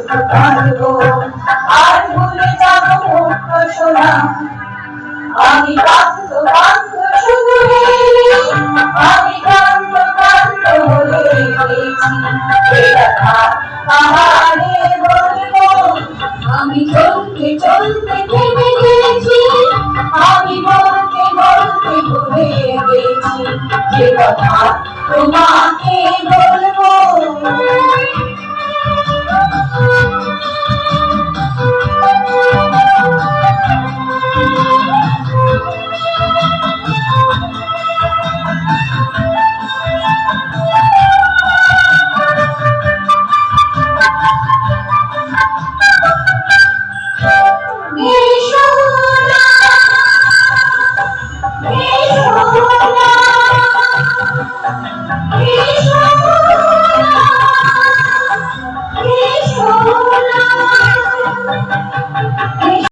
কাঁদবো আর ভুলে যাবো মুক্ত সোনা আমি কাঁদতো কাঁদতো শুধু আমি কাঁদতো কাঁদতো বলে গেছি এ কথা কাহারে বলবো আমি চলতে চলতে থেমে গেছি আমি বলতে বলতে ভুলে গেছি যে কথা তোমাকে বলবো